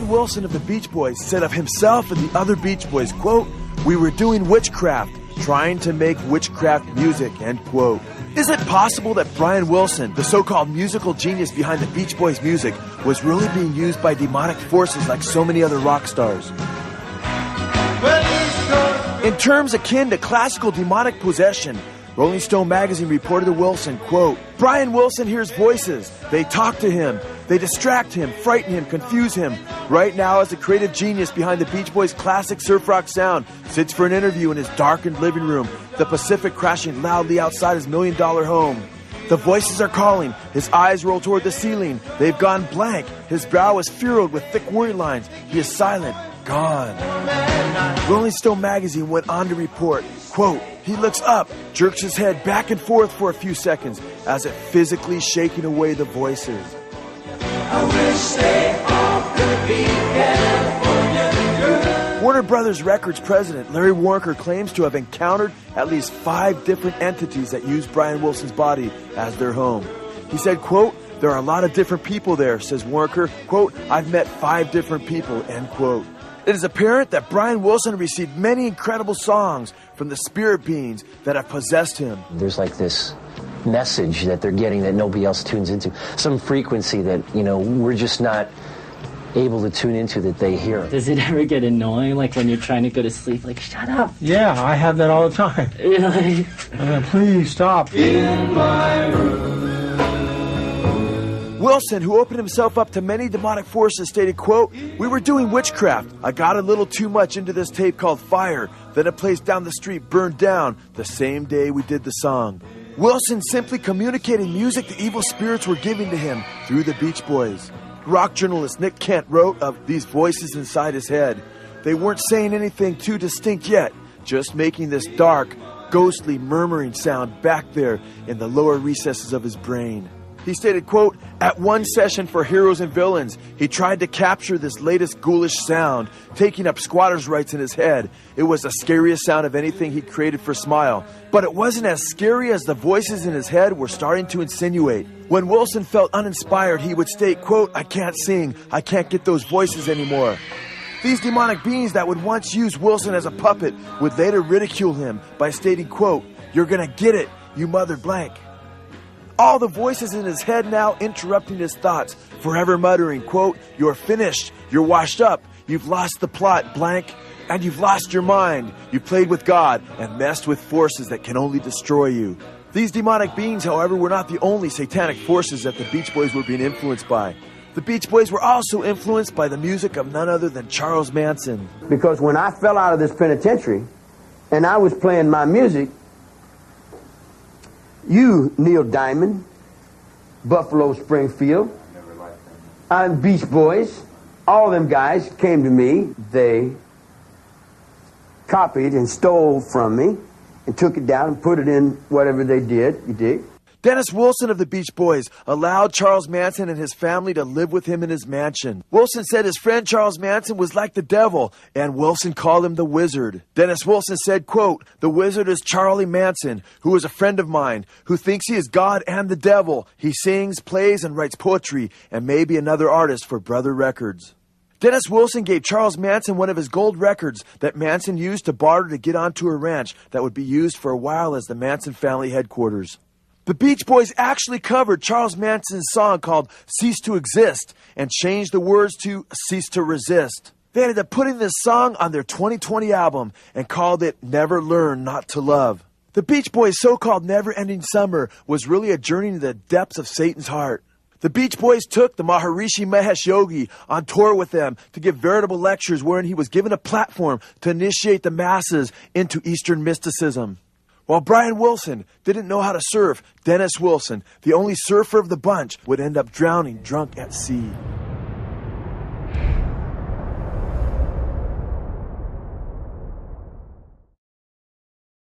Brian Wilson of the Beach Boys said of himself and the other Beach Boys, quote, "We were doing witchcraft, trying to make witchcraft music," end quote. Is it possible that Brian Wilson, the so-called musical genius behind the Beach Boys music, was really being used by demonic forces like so many other rock stars? In terms akin to classical demonic possession, Rolling Stone magazine reported to Wilson, quote, "Brian Wilson hears voices. They talk to him. They distract him, frighten him, confuse him. Right now, as the creative genius behind the Beach Boys' classic surf rock sound, sits for an interview in his darkened living room, the Pacific crashing loudly outside his $1 million home. The voices are calling. His eyes roll toward the ceiling. They've gone blank. His brow is furrowed with thick worry lines. He is silent, gone." Rolling Stone magazine went on to report, quote, "He looks up, jerks his head back and forth for a few seconds as if physically shaking away the voices." I wish they all could be California. Warner Brothers Records president Larry Waronker claims to have encountered at least 5 different entities that use Brian Wilson's body as their home. He said, quote, "There are a lot of different people there," says Waronker. Quote, "I've met 5 different people," end quote. It is apparent that Brian Wilson received many incredible songs from the spirit beings that have possessed him. There's like this message that they're getting that nobody else tunes into. Some frequency that, we're just not able to tune into that they hear. Does it ever get annoying, like when you're trying to go to sleep, like, shut up? Yeah, I have that all the time. Really? Please stop. In my room. Wilson, who opened himself up to many demonic forces, stated, quote, "We were doing witchcraft. I got a little too much into this tape called Fire. Then a place down the street burned down the same day we did the song." Wilson simply communicated music the evil spirits were giving to him through the Beach Boys. Rock journalist Nick Kent wrote of these voices inside his head. They weren't saying anything too distinct yet, just making this dark, ghostly murmuring sound back there in the lower recesses of his brain. He stated, quote, "At one session for Heroes and Villains, he tried to capture this latest ghoulish sound, taking up squatters' rights in his head. It was the scariest sound of anything he created for Smile. But it wasn't as scary as the voices in his head were starting to insinuate. When Wilson felt uninspired, he would state, quote, "I can't sing. I can't get those voices anymore." These demonic beings that would once use Wilson as a puppet would later ridicule him by stating, quote, "You're gonna get it, you mother blank." All the voices in his head now interrupting his thoughts, forever muttering, quote, "You're finished, you're washed up, you've lost the plot, blank, and you've lost your mind. You played with God and messed with forces that can only destroy you." These demonic beings, however, were not the only satanic forces that the Beach Boys were being influenced by. The Beach Boys were also influenced by the music of none other than Charles Manson. Because when I fell out of this penitentiary and I was playing my music, you, Neil Diamond, Buffalo Springfield, and Beach Boys, all them guys came to me. They copied and stole from me and took it down and put it in whatever they did, you dig? Dennis Wilson of the Beach Boys allowed Charles Manson and his family to live with him in his mansion. Wilson said his friend Charles Manson was like the devil, and Wilson called him the Wizard. Dennis Wilson said, quote, "The Wizard is Charlie Manson, who is a friend of mine, who thinks he is God and the devil. He sings, plays, and writes poetry, and may be another artist for Brother Records." Dennis Wilson gave Charles Manson one of his gold records that Manson used to barter to get onto a ranch that would be used for a while as the Manson family headquarters. The Beach Boys actually covered Charles Manson's song called "Cease to Exist" and changed the words to "Cease to Resist." They ended up putting this song on their 2020 album and called it "Never Learn Not to Love." The Beach Boys' so-called never-ending summer was really a journey to the depths of Satan's heart. The Beach Boys took the Maharishi Mahesh Yogi on tour with them to give veritable lectures wherein he was given a platform to initiate the masses into Eastern mysticism. While Brian Wilson didn't know how to surf, Dennis Wilson, the only surfer of the bunch, would end up drowning drunk at sea.